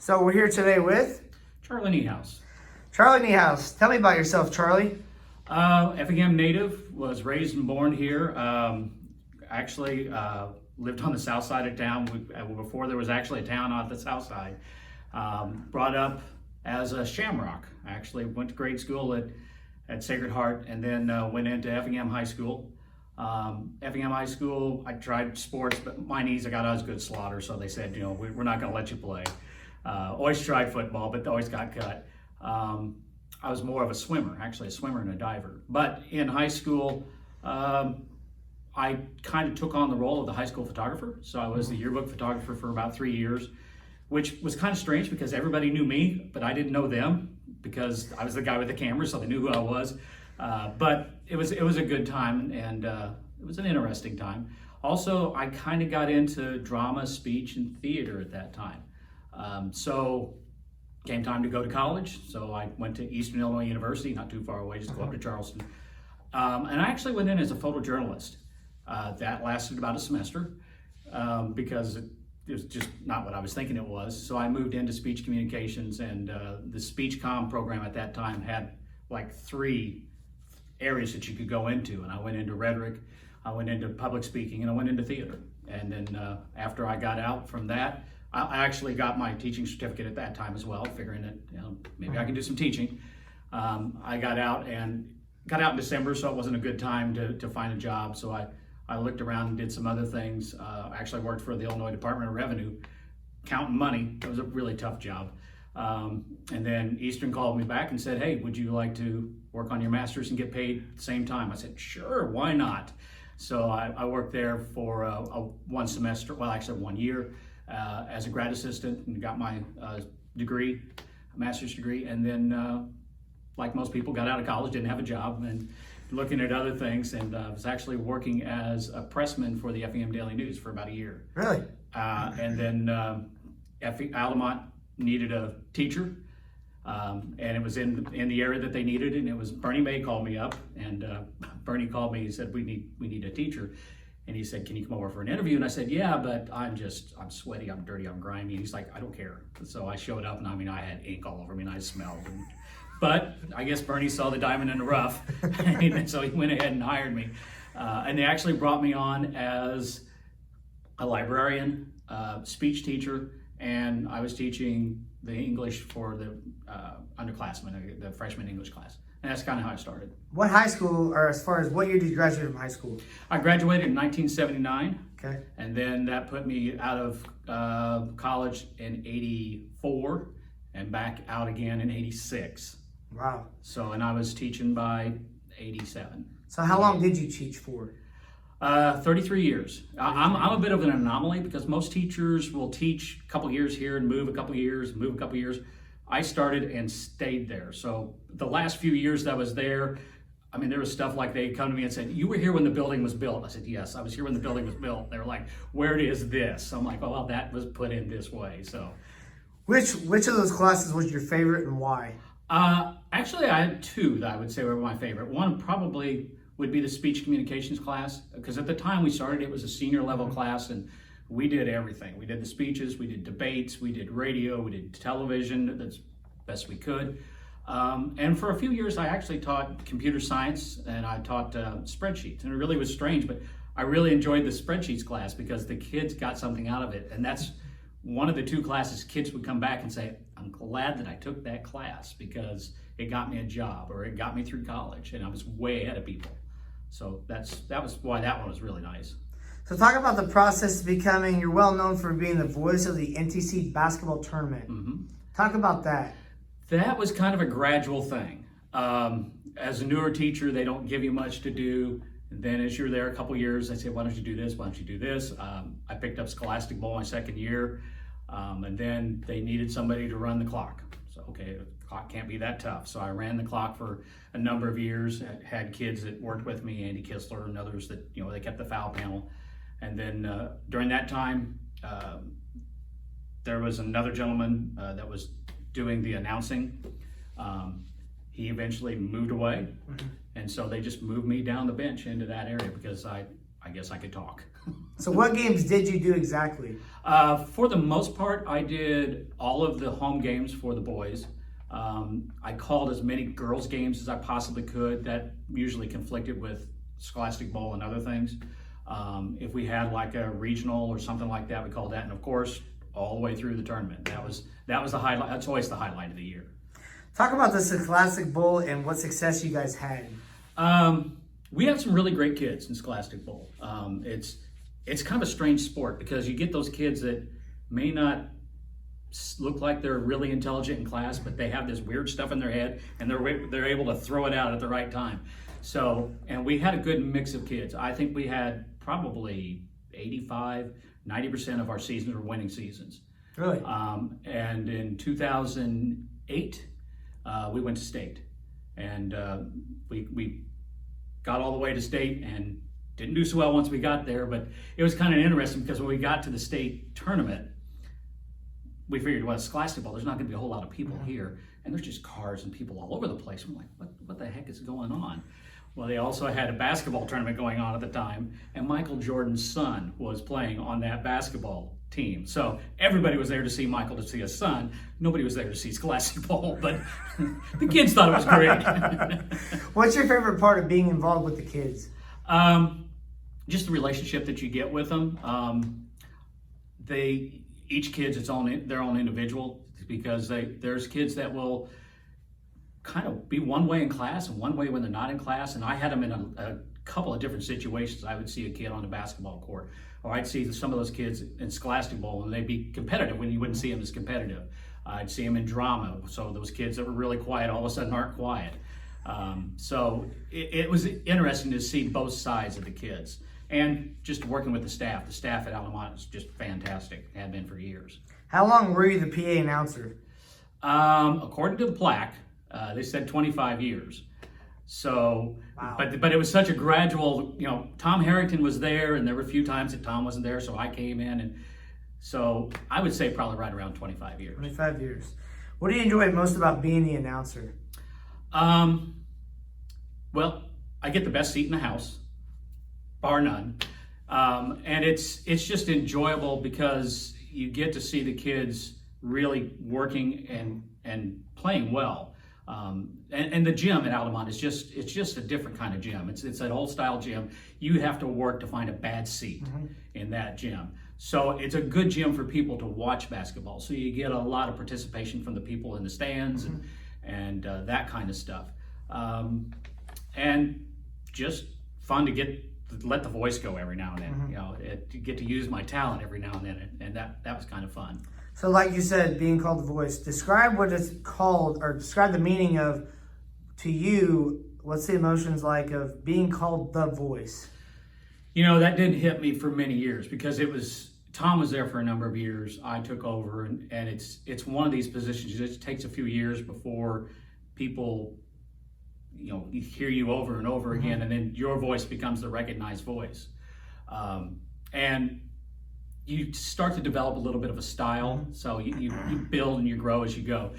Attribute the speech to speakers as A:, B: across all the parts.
A: So we're here today with
B: Charlie Niehaus.
A: Charlie Niehaus. Tell me about yourself, Charlie.
B: Effingham native, was raised and born here. Actually, lived on the south side of town before there was actually a town on the south side. Brought up as a Shamrock. I actually went to grade school at Sacred Heart and then went into Effingham High School. Effingham High School, I tried sports, but my knees, I got Osgood slaughter, so they said, we're not going to let you play. Always tried football, but always got cut. I was more of a swimmer, actually a swimmer and a diver. But in high school, I kind of took on the role of the high school photographer. So I was the yearbook photographer for about 3 years, which was kind of strange because everybody knew me, but I didn't know them because I was the guy with the camera, so they knew who I was. But it was a good time, and it was an interesting time. Also, I kind of got into drama, speech, and theater at that time. So came time to go to college. So I went to Eastern Illinois University, not too far away, just go up to Charleston. And I actually went in as a photojournalist. That lasted about a semester because it was just not what I was thinking it was. So I moved into speech communications, and the speech comm program at that time had like 3 areas that you could go into. And I went into rhetoric, I went into public speaking, and I went into theater. And then after I got out from that, I actually got my teaching certificate at that time as well, figuring that maybe I can do some teaching. I got out in December, so it wasn't a good time to find a job. So I looked around and did some other things. I actually worked for the Illinois Department of Revenue, counting money. It was a really tough job. And then Eastern called me back and said, hey, would you like to work on your master's and get paid at the same time? I said, sure, why not? So I worked there for one semester, well, actually 1 year. As a grad assistant, and got my degree, a master's degree, and then like most people, got out of college, didn't have a job, and looking at other things, and was actually working as a pressman for the Effingham Daily News for about a year.
A: Really?
B: And then Alamo needed a teacher, and it was in the area that they needed, and it was Bernie May called me up, and Bernie called me and said, we need a teacher. And he said, can you come over for an interview? And I said, yeah, but I'm sweaty, I'm dirty, I'm grimy. And he's like, I don't care. So I showed up, and I had ink all over me, and I smelled. But I guess Bernie saw the diamond in the rough, and so he went ahead and hired me. And they actually brought me on as a librarian, speech teacher, and I was teaching the English for the underclassmen, the freshman English class. And that's kind of how I started.
A: What high school, or as far as what year did you graduate from high school?
B: I graduated in 1979.
A: Okay.
B: And then that put me out of college in 84 and back out again in 86.
A: Wow.
B: So, and I was teaching by 87.
A: So how long did you teach for?
B: 33 years. I'm a bit of an anomaly because most teachers will teach a couple years here and move a couple years, move a couple years. I started and stayed there. So the last few years that I was there, there was stuff like they'd come to me and said, you were here when the building was built. I said, yes, I was here when the building was built. They were like, where is this? I'm like, oh, well, that was put in this way. So,
A: Which of those classes was your favorite and why?
B: Actually, I had 2 that I would say were my favorite. One probably would be the speech communications class, because at the time we started, it was a senior level class, and we did everything. We did the speeches, we did debates, we did radio, we did television, that's best we could. And for a few years, I actually taught computer science, and I taught spreadsheets. And it really was strange, but I really enjoyed the spreadsheets class because the kids got something out of it. And that's one of the 2 classes kids would come back and say, I'm glad that I took that class because it got me a job or it got me through college, and I was way ahead of people. So that was why that one was really nice.
A: So talk about the process of becoming, you're well known for being the voice of the NTC basketball tournament.
B: Mm-hmm.
A: Talk about that.
B: That was kind of a gradual thing. As a newer teacher, they don't give you much to do. And then as you're there a couple years, they say, why don't you do this? Why don't you do this? I picked up Scholastic Bowl my second year. And then they needed somebody to run the clock. So, okay, the clock can't be that tough. So I ran the clock for a number of years, had kids that worked with me, Andy Kistler and others that, they kept the foul panel. And then during that time, there was another gentleman that was doing the announcing. He eventually moved away, and so they just moved me down the bench into that area because I I guess I could talk.
A: So what games did you do exactly?
B: For the most part, I did all of the home games for the boys. I called as many girls games as I possibly could. That usually conflicted with Scholastic Bowl and other things. If we had like a regional or something like that, we called that. And of course, all the way through the tournament. That was the highlight. That's always the highlight of the year.
A: Talk about the Scholastic Bowl and what success you guys had.
B: We have some really great kids in Scholastic Bowl. It's kind of a strange sport because you get those kids that may not look like they're really intelligent in class, but they have this weird stuff in their head and they're able to throw it out at the right time. So, and we had a good mix of kids. I think we had probably 85-90% of our seasons were winning seasons.
A: Really?
B: And in 2008, we went to state, and we got all the way to state and didn't do so well once we got there, but it was kind of interesting because when we got to the state tournament, we figured, well, Scholastic Bowl, there's not going to be a whole lot of people here, and there's just cars and people all over the place. I'm like, what the heck is going on? Well, they also had a basketball tournament going on at the time, and Michael Jordan's son was playing on that basketball team. So everybody was there to see Michael, to see his son. Nobody was there to see Scholastic Bowl, but the kids thought it was great.
A: What's your favorite part of being involved with the kids?
B: Just the relationship that you get with them. Each kid's their own individual, because there's kids that will kind of be one way in class and one way when they're not in class. And I had them in a couple of different situations. I would see a kid on the basketball court, or I'd see some of those kids in Scholastic Bowl and they'd be competitive when you wouldn't see them as competitive. I'd see them in drama. So those kids that were really quiet all of a sudden aren't quiet. So it was interesting to see both sides of the kids. And just working with the staff. The staff at Alamo is just fantastic. Had been for years.
A: How long were you the PA announcer?
B: According to the plaque, they said 25 years. So,
A: wow.
B: But it was such a gradual, Tom Harrington was there, and there were a few times that Tom wasn't there, so I came in. And so I would say probably right around 25 years.
A: 25 years. What do you enjoy most about being the announcer?
B: Well, I get the best seat in the house, bar none. And it's just enjoyable because you get to see the kids really working and playing well. And the gym at Alamo it's just a different kind of gym. It's an old style gym. You have to work to find a bad seat in that gym. So it's a good gym for people to watch basketball. So you get a lot of participation from the people in the stands and that kind of stuff. And just fun to let the voice go every now and then. To get to use my talent every now and then, and that was kind of fun.
A: So like you said, being called the voice, describe what it's called, or describe the meaning of, to you, what's the emotions like of being called the voice?
B: That didn't hit me for many years because Tom was there for a number of years. I took over, and it's one of these positions. It takes a few years before people hear you over and over again, and then your voice becomes the recognized voice. And you start to develop a little bit of a style, so you build and you grow as you go.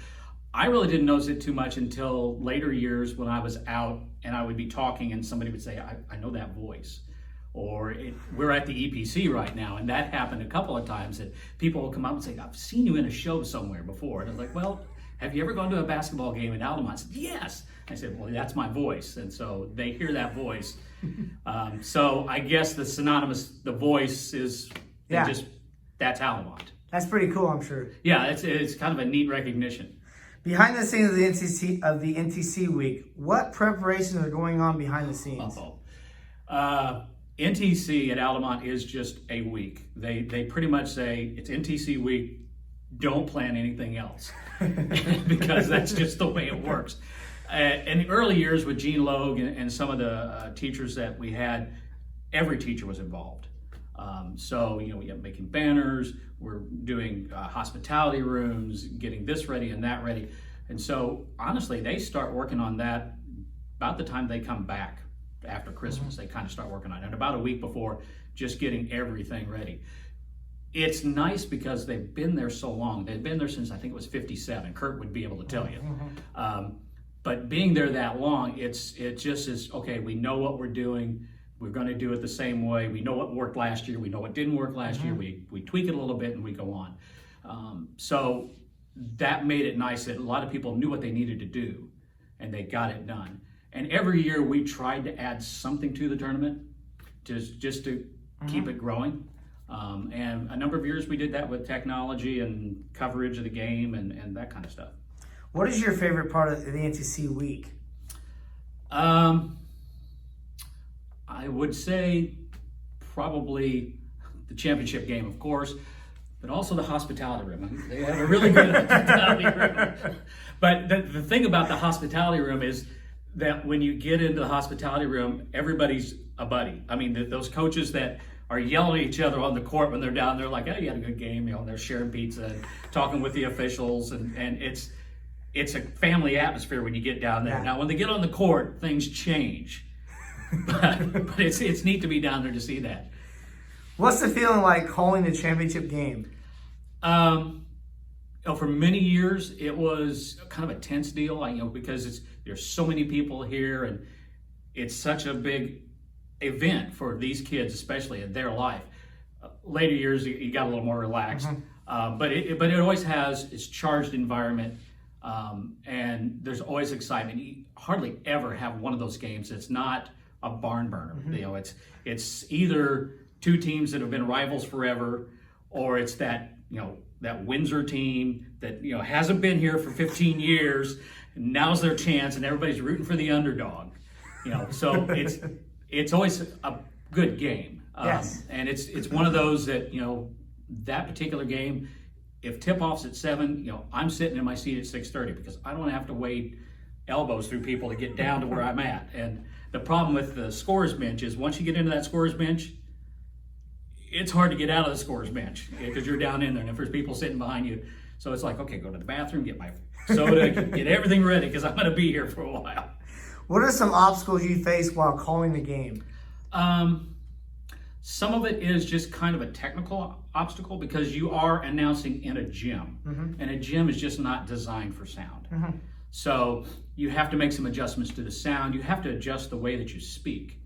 B: I really didn't notice it too much until later years when I was out and I would be talking and somebody would say, I know that voice. Or we're at the EPC right now, and that happened a couple of times that people will come up and say, I've seen you in a show somewhere before. And I was like, well, have you ever gone to a basketball game in Alamo? I said, yes. I said, well, that's my voice. And so they hear that voice. So I guess the voice is that's Alamo.
A: That's pretty cool, I'm sure.
B: Yeah, it's kind of a neat recognition.
A: Behind the scenes of the NTC week, what preparations are going on behind the scenes?
B: NTC at Alamo is just a week. They pretty much say it's NTC week. Don't plan anything else because that's just the way it works. In the early years with Gene Logue and some of the teachers that we had, every teacher was involved. So we have making banners, we're doing hospitality rooms, getting this ready and that ready. And so honestly, they start working on that about the time they come back after Christmas. They kind of start working on it. And about a week before, just getting everything ready. It's nice because they've been there so long. They've been there since I think it was 57. Kurt would be able to tell you. But being there that long, it just is, okay, we know what we're doing. We're going to do it the same way. We know what worked last year. We know what didn't work last year. We tweak it a little bit and we go on. So that made it nice that a lot of people knew what they needed to do and they got it done. And every year we tried to add something to the tournament just to keep it growing. And a number of years we did that with technology and coverage of the game and that kind of stuff.
A: What is your favorite part of the NTC week?
B: I would say probably the championship game, of course, but also the hospitality room. They have a really good hospitality room. But the thing about the hospitality room is that when you get into the hospitality room, everybody's a buddy. I mean, those coaches that are yelling at each other on the court when they're down there like, oh, you had a good game, and they're sharing pizza and talking with the officials, and it's a family atmosphere when you get down there.
A: Yeah.
B: Now, when they get on the court, things change. but it's neat to be down there to see that.
A: What's the feeling like calling the championship game?
B: For many years, it was kind of a tense deal, because there's so many people here, and it's such a big event for these kids, especially in their life. Later years, you got a little more relaxed, but it always has its charged environment, and there's always excitement. You hardly ever have one of those games that's not a barn burner. It's either two teams that have been rivals forever, or it's that Windsor team that hasn't been here for 15 years. And now's their chance, and everybody's rooting for the underdog. So it's always a good game.
A: Yes.
B: And it's one of those that that particular game, if tip-off's at 7, I'm sitting in my seat at 6:30 because I don't have to wade elbows through people to get down to where I'm at. And the problem with the scorer's bench is once you get into that scorer's bench, it's hard to get out of the scorer's bench because you're down in there, and if there's people sitting behind you, so it's like, okay, go to the bathroom, get my soda, get everything ready because I'm going to be here for a while.
A: What are some obstacles you face while calling the game?
B: Some of it is just kind of a technical obstacle because you are announcing in a gym, and a gym is just not designed for sound. So you have to make some adjustments to the sound. You have to adjust the way that you speak.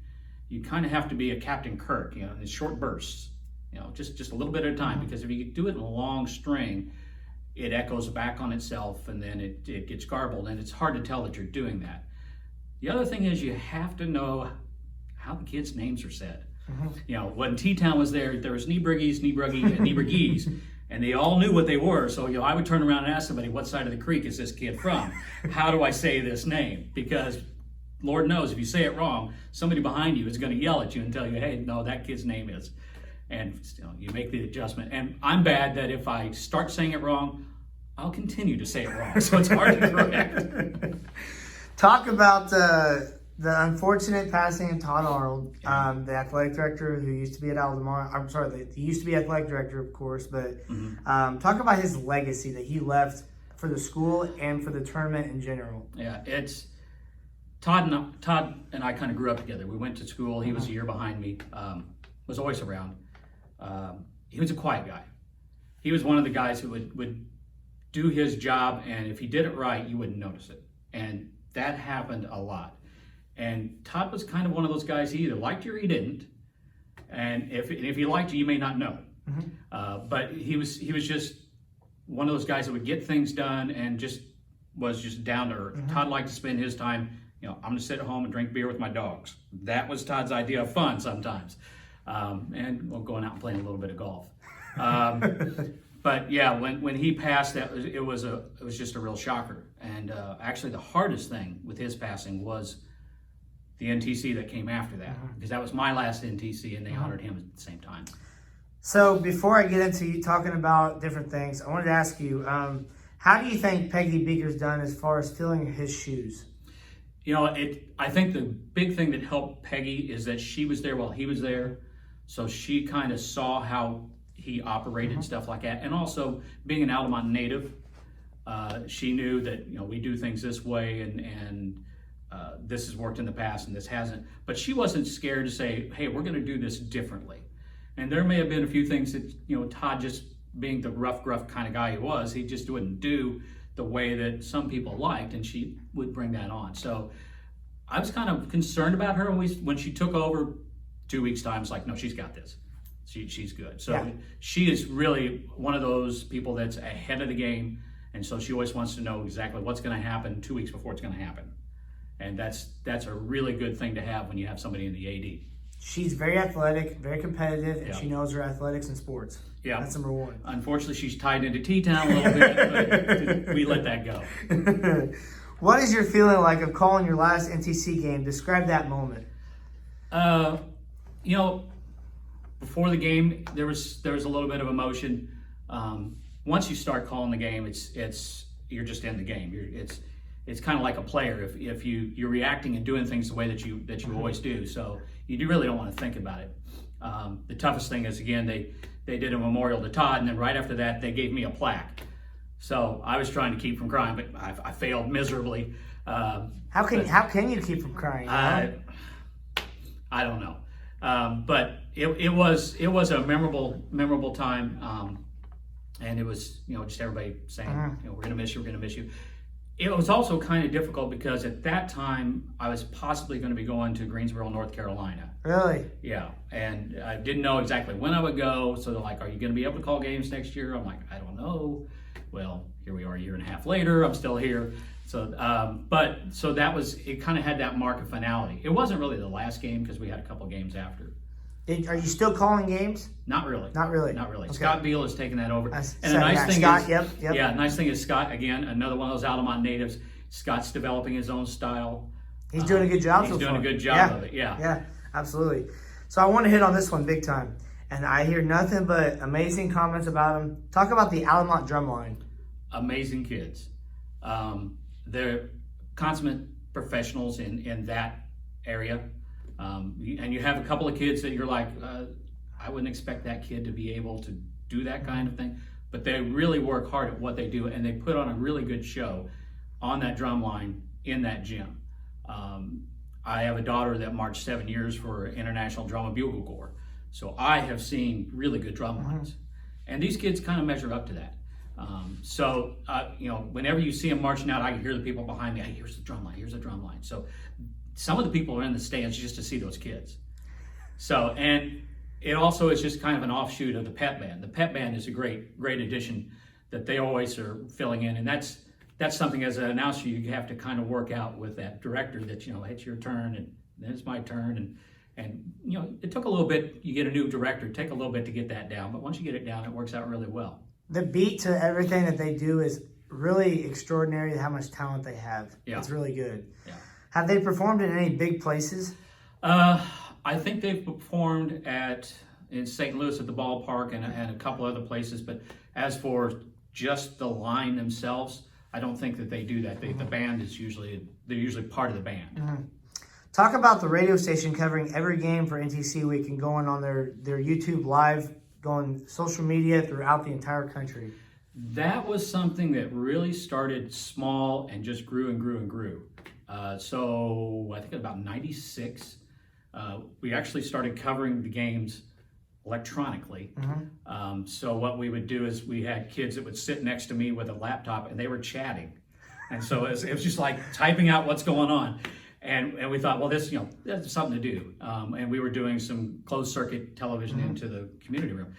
B: You kind of have to be a Captain Kirk, in short bursts, just a little bit at a time, because if you do it in a long string, it echoes back on itself and then it gets garbled, and it's hard to tell that you're doing that. The other thing is you have to know how the kids' names are said. When T-Town was there was Niebruggies, Niebruggie, and Niebruggies, and they all knew what they were. So I would turn around and ask somebody, what side of the creek is this kid from? How do I say this name? Because Lord knows if you say it wrong, somebody behind you is going to yell at you and tell you, hey, no, that kid's name is. And you make the adjustment. And I'm bad that if I start saying it wrong, I'll continue to say it wrong. So it's hard to correct.
A: Talk about the unfortunate passing of Todd Arnold, the athletic director who used to be at Alamo. I'm sorry, he used to be athletic director, of course, but talk about his legacy that he left for the school and for the tournament in general.
B: Yeah, it's Todd and I kind of grew up together. We went to school. He was a year behind me. Was always around. He was a quiet guy. He was one of the guys who would do his job, and if he did it right, you wouldn't notice it. And that happened a lot. And Todd was kind of one of those guys, he either liked you or he didn't. And if he liked you, you may not know. But he was just one of those guys that would get things done and was just down to earth. Todd liked to spend his time, I'm going to sit at home and drink beer with my dogs. That was Todd's idea of fun sometimes. And going out and playing a little bit of golf. But yeah, when he passed, it was just a real shocker. And actually, the hardest thing with his passing was the NTC that came after that, because that was my last NTC, and they honored him at the same time. So
A: before I get into you talking about different things, I wanted to ask you, how do you think Peggy Beaker's done as far as filling his shoes?
B: I think the big thing that helped Peggy is that she was there while he was there, so she kind of saw how he operated, stuff like that. And also, being an Alamo native, she knew that we do things this way, and this has worked in the past and this hasn't. But she wasn't scared to say, hey, we're going to do this differently. And there may have been a few things that Todd, just being the rough, gruff kind of guy he was, he just wouldn't do the way that some people liked, and she would bring that on. So I was kind of concerned about her when she took over 2 weeks time, it's like, no, she's got this. She's good. So
A: Yeah.
B: she is really one of those people that's ahead of the game. And so she always wants to know exactly what's going to happen 2 weeks before it's going to happen. And that's a really good thing to have when you have somebody in the AD.
A: She's very athletic, very competitive, and
B: Yeah.
A: she knows her athletics and sports.
B: Yeah.
A: That's number one.
B: Unfortunately, she's tied into T-Town a little bit, but we let that go.
A: What is your feeling like of calling your last NTC game? Describe that moment.
B: You know, before the game, there was a little bit of emotion. Once you start calling the game, it's you're just in the game. It's kind of like a player. If you're reacting and doing things the way that you always do, so you really don't want to think about it. The toughest thing is, again, they did a memorial to Todd, and then right after that, they gave me a plaque. So I was trying to keep from crying, but I failed miserably.
A: How can you keep from crying?
B: I don't know, but it was a memorable time, and it was just everybody saying we're gonna miss you. It was also kind of difficult because at that time I was possibly going to be going to Greensboro, North Carolina.
A: Really?
B: Yeah, and I didn't know exactly when I would go. So they're like, "Are you going to be able to call games next year?" I'm like, "I don't know." Well, here we are a year and a half later. I'm still here. So, so that was, it kind of had that mark of finality. It wasn't really the last game because we had a couple games after.
A: Are you still calling games?
B: Not really.
A: Not really.
B: Not really.
A: Okay.
B: Scott Beal has taken that over.
A: And
B: the nice thing
A: Scott,
B: is,
A: yep.
B: yeah, nice thing is Scott, again, another one of those Alamo natives. Scott's developing his own style.
A: He's doing a good job so far.
B: He's doing a good job of it, yeah.
A: Yeah, absolutely. So I want to hit on this one big time. And I hear nothing but amazing comments about him. Talk about the Alamo Drumline.
B: Amazing kids. They're consummate professionals in that area. And you have a couple of kids that you're like, I wouldn't expect that kid to be able to do that kind of thing. But they really work hard at what they do, and they put on a really good show on that drum line in that gym. I have a daughter that marched 7 years for International Drum and Bugle Corps. So I have seen really good drum lines. And these kids kind of measure up to that. Whenever you see them marching out, I can hear the people behind me, hey, here's the drum line, here's the drum line. So some of the people are in the stands just to see those kids. So, and it also is just kind of an offshoot of the pep band. The pep band is a great addition that they always are filling in. And that's something as an announcer you have to kind of work out with that director that, it's your turn and then it's my turn. And it took a little bit, you get a new director, take a little bit to get that down. But once you get it down, it works out really well.
A: The beat to everything that they do is really extraordinary, how much talent they have.
B: Yeah.
A: It's really good.
B: Yeah.
A: Have they performed in any big places?
B: I think they've performed in St. Louis at the ballpark and a couple other places. But as for just the line themselves, I don't think that they do that. The band is they're usually part of the band.
A: Talk about the radio station covering every game for NTC Week and going on their YouTube live, going social media throughout the entire country.
B: That was something that really started small and just grew and grew and grew. So I think about 96, we actually started covering the games electronically. So what we would do is we had kids that would sit next to me with a laptop and they were chatting. And so it was just like typing out what's going on. And we thought, well, that's something to do. And we were doing some closed circuit television into the community room.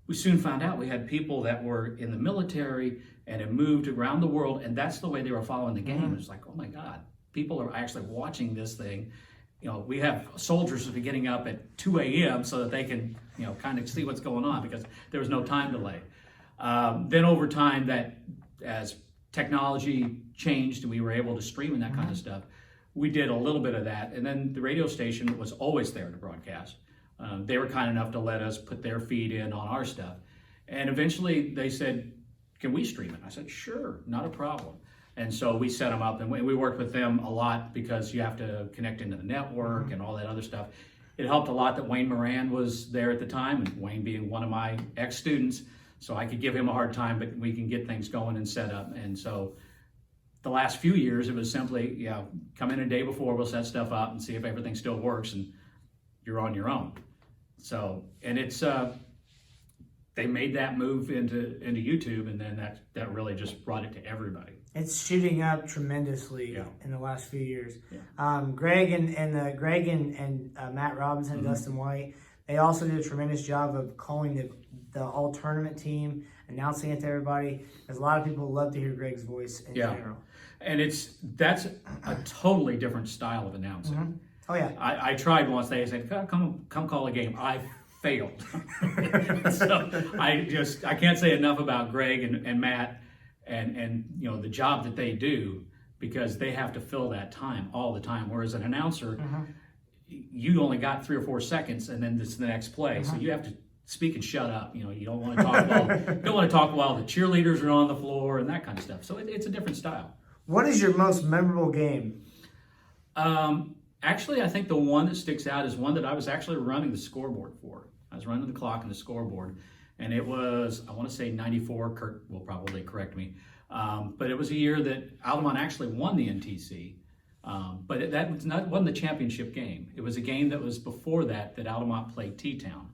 B: We soon found out we had people that were in the military and had moved around the world, and that's the way they were following the game. It's like, oh my God, people are actually watching this thing. We have soldiers that are getting up at 2 a.m. so that they can, kind of see what's going on because there was no time delay. Then over time, that as technology changed and we were able to stream and that kind of stuff, we did a little bit of that. And then the radio station was always there to broadcast. They were kind enough to let us put their feed in on our stuff. And eventually they said, can we stream it? I said, sure, not a problem. And so we set them up and we worked with them a lot because you have to connect into the network and all that other stuff. It helped a lot that Wayne Moran was there at the time, and Wayne being one of my ex-students, so I could give him a hard time, but we can get things going and set up. And so the last few years, it was simply, come in a day before, we'll set stuff up and see if everything still works, and you're on your own. So, and it's, they made that move into YouTube, and then that really just brought it to everybody.
A: It's shooting up tremendously in the last few years. Greg and Matt Robinson, Dustin White, they also did a tremendous job of calling the all tournament team, announcing it to everybody. Because a lot of people love to hear Greg's voice in general. And
B: that's a totally different style of announcing.
A: Oh yeah.
B: I tried once. They said, "Come call a game." I failed. So I can't say enough about Greg and Matt and the job that they do, because they have to fill that time all the time. Whereas an announcer, you only got 3 or 4 seconds, and then this is the next play. So you have to speak and shut up. You don't want to talk while the cheerleaders are on the floor and that kind of stuff. So it's a different style.
A: What is your most memorable game?
B: Actually, I think the one that sticks out is one that I was actually running the scoreboard for. I was running the clock and the scoreboard, and it was, I want to say 94, Kurt will probably correct me, but it was a year that Alamo actually won the NTC, but that wasn't the championship game. It was a game that was before that Alamo played T-Town,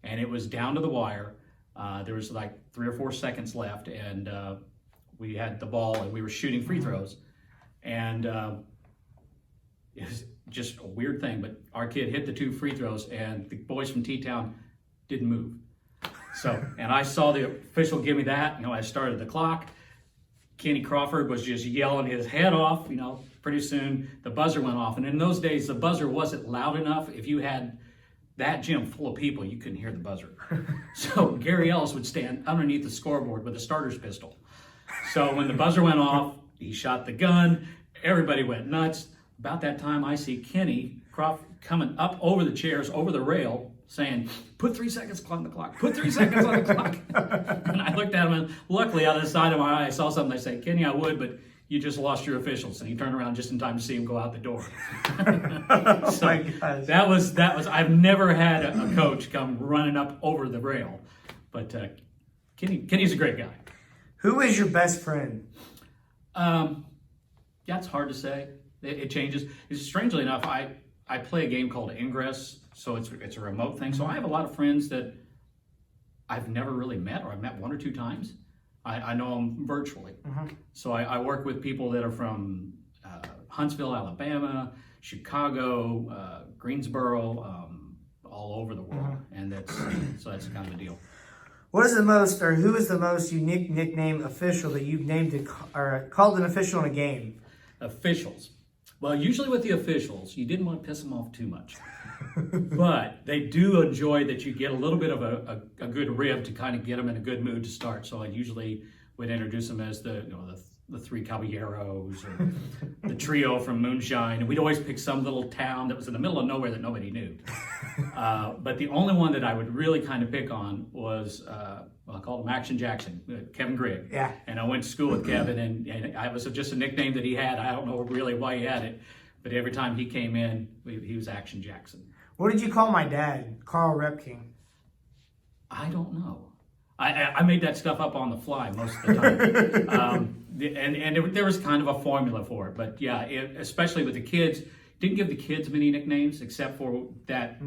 B: and it was down to the wire. There was like 3 or 4 seconds left, and we had the ball, and we were shooting free throws, and it was just a weird thing, but our kid hit the 2 free throws, and the boys from T-Town didn't move. So, and I saw the official give me that. I started the clock. Kenny Crawford was just yelling his head off. Pretty soon the buzzer went off, and in those days the buzzer wasn't loud enough. If you had that gym full of people, you couldn't hear the buzzer. So Gary Ellis would stand underneath the scoreboard with a starter's pistol. So when the buzzer went off, he shot the gun. Everybody went nuts. About that time, I see Kenny Crawford coming up over the chairs, over the rail, saying, "Put 3 seconds on the clock. Put 3 seconds on the clock." And I looked at him, and luckily out of the side of my eye, I saw something. I said, "Kenny, I would, but you just lost your officials." And he turned around just in time to see him go out the door.
A: Oh my gosh.
B: That was. I've never had a coach come running up over the rail, but Kenny's a great guy.
A: Who is your best friend?
B: That's hard to say. It changes. Strangely enough, I play a game called Ingress, so it's a remote thing. So I have a lot of friends that I've never really met, or I've met 1 or 2 times. I know them virtually. So I work with people that are from Huntsville, Alabama, Chicago, Greensboro, all over the world, and that's kind of a deal.
A: What is the most, or who is the most unique nickname official that you've named or called an official in a game?
B: Officials. Well, usually with the officials, you didn't want to piss them off too much. But they do enjoy that you get a little bit of a good rib to kind of get them in a good mood to start. So I usually would introduce them as the 3 Caballeros, or the trio from Moonshine. And we'd always pick some little town that was in the middle of nowhere that nobody knew. But the only one that I would really kind of pick on was, I called him Action Jackson, Kevin Grigg.
A: Yeah. And
B: I went to school with Kevin, and I was just a nickname that he had. I don't know really why he had it, but every time he came in, he was Action Jackson.
A: What did you call my dad, Carl Repking?
B: I don't know. I made that stuff up on the fly most of the time. There was kind of a formula for it, but yeah, especially with the kids, didn't give the kids many nicknames except for that.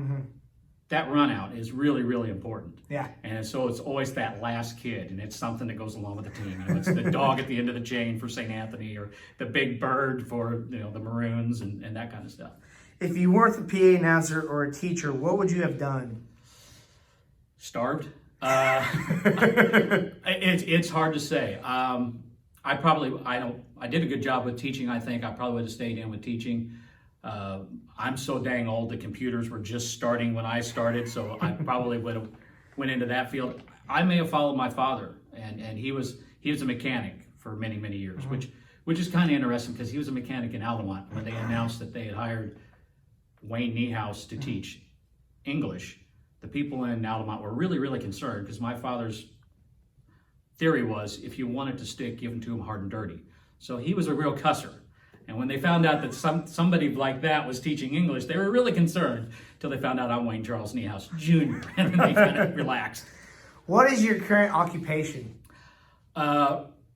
B: That run out is really, really important.
A: Yeah.
B: And so it's always that last kid, and it's something that goes along with the team. It's the dog at the end of the chain for St. Anthony, or the big bird for the Maroons, and that kind of stuff. If
A: you weren't the PA announcer or a teacher, what would you have done?
B: Starved. It's hard to say. I did a good job with teaching. I think I probably would have stayed in with teaching. I'm so dang old. The computers were just starting when I started, so I probably would have went into that field. I may have followed my father, and he was a mechanic for many, many years, which is kind of interesting, because he was a mechanic in Alamo when they announced that they had hired Wayne Niehaus to teach English. The people in Alamo were really, really concerned, because my father's theory was, if you want it to stick, give it to him hard and dirty. So he was a real cusser. And when they found out that somebody like that was teaching English, they were really concerned, until they found out I'm Wayne Charles Niehaus Jr. And then they kind of relaxed.
A: What is your current occupation?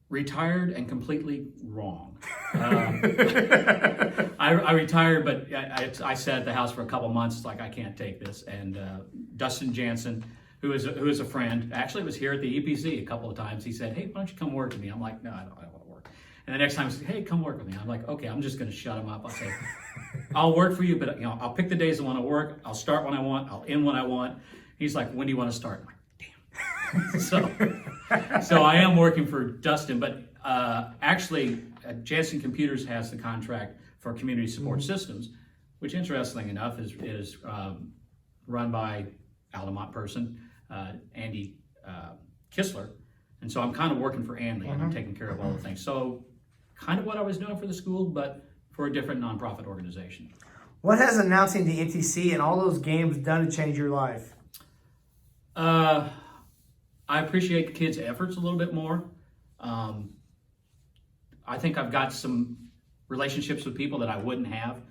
B: Retired and completely wrong. I retired, but I sat at the house for a couple months. It's like, I can't take this. And Dustin Jansen, who is a friend, actually was here at the EPC a couple of times. He said, "Hey, why don't you come work with me?" I'm like, "No, I don't want to work." And the next time he says, hey, come work with me. I'm like, okay, I'm just going to shut him up. I'll say, I'll work for you, but I'll pick the days I want to work. I'll start when I want. I'll end when I want. He's like, when do you want to start? I'm like, damn. So I am working for Dustin, but actually, Janssen Computers has the contract for community support systems, which, interestingly enough, is run by Alamo person, Andy Kistler. And so I'm kind of working for Andy, and I'm taking care of all the things. So kind of what I was doing for the school, but for a different nonprofit organization.
A: What has announcing the NTC and all those games done to change your life?
B: I appreciate the kids' efforts a little bit more. I think I've got some relationships with people that I wouldn't have.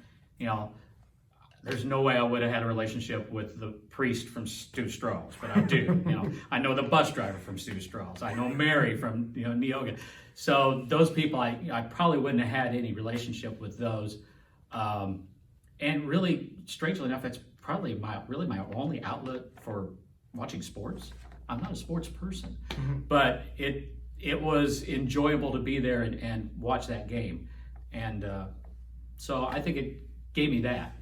B: There's no way I would have had a relationship with the priest from Stu Strauss, but I do. I know the bus driver from Stu Strauss. I know Mary from Neoga. So those people, I probably wouldn't have had any relationship with those. And really, strangely enough, that's probably my only outlet for watching sports. I'm not a sports person, but it was enjoyable to be there and watch that game. And so I think it gave me that.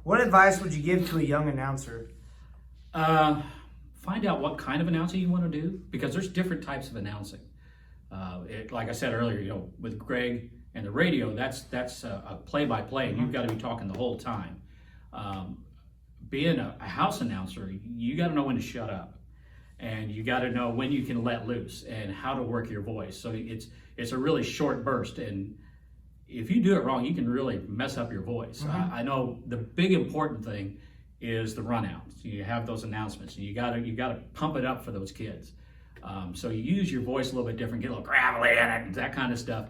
A: What advice would you give to a young announcer?
B: Find out what kind of announcing you want to do, because there's different types of announcing. Like I said earlier, with Greg and the radio, that's a play-by-play, and you've got to be talking the whole time. Being a house announcer, you got to know when to shut up, and you got to know when you can let loose and how to work your voice. So it's a really short burst, and if you do it wrong, you can really mess up your voice. I know the big important thing is the runouts. You have those announcements, and you gotta pump it up for those kids. So you use your voice a little bit different, get a little gravelly in it, and that kind of stuff.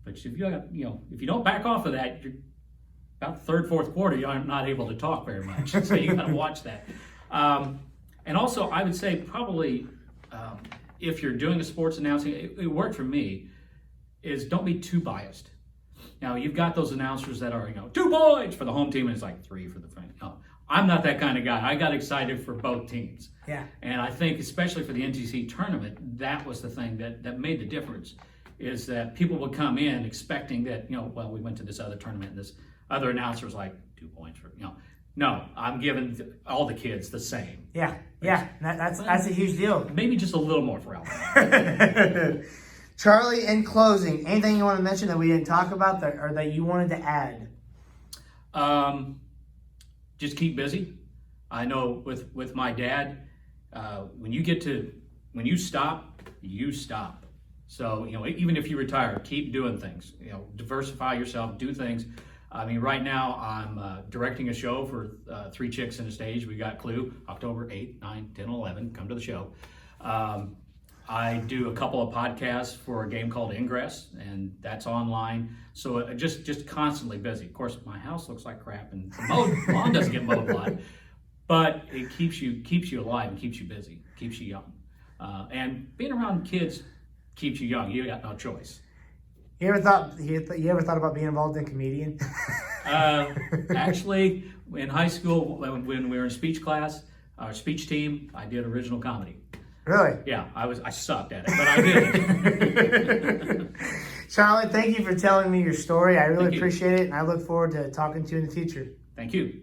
B: But if you don't back off of that, you're about third, fourth quarter, you're not able to talk very much. So you gotta watch that. And also, I would say probably if you're doing a sports announcing, it worked for me, is don't be too biased. Now, you've got those announcers that are, 2 points for the home team, and it's like 3 for the friend. No, I'm not that kind of guy. I got excited for both teams.
A: Yeah. And
B: I think, especially for the NTC tournament, that was the thing that made the difference, is that people would come in expecting that, well, we went to this other tournament, and this other announcer was like, 2 points for, No, I'm giving all the kids the same.
A: Yeah, that's a huge deal.
B: Maybe just a little more for Alamo.
A: Charlie, in closing, anything you want to mention that we didn't talk about or that you wanted to add?
B: Just keep busy. I know with my dad, when you stop, you stop. So, even if you retire, keep doing things. Diversify yourself, do things. I mean, right now I'm directing a show for 3 Chicks in a Stage. We got Clue, October 8, 9, 10, 11. Come to the show. I do a couple of podcasts for a game called Ingress, and that's online. So just constantly busy. Of course, my house looks like crap, and the lawn doesn't get mowed a lot, but it keeps you alive and keeps you busy, keeps you young. And being around kids keeps you young. You got no choice.
A: You ever thought about being involved in comedian?
B: Actually, in high school, when we were in speech class, our speech team, I did original comedy.
A: Really?
B: Yeah, I sucked at it, but I did.
A: Charlie, thank you for telling me your story. I really appreciate it, and I look forward to talking to you in the future.
B: Thank you.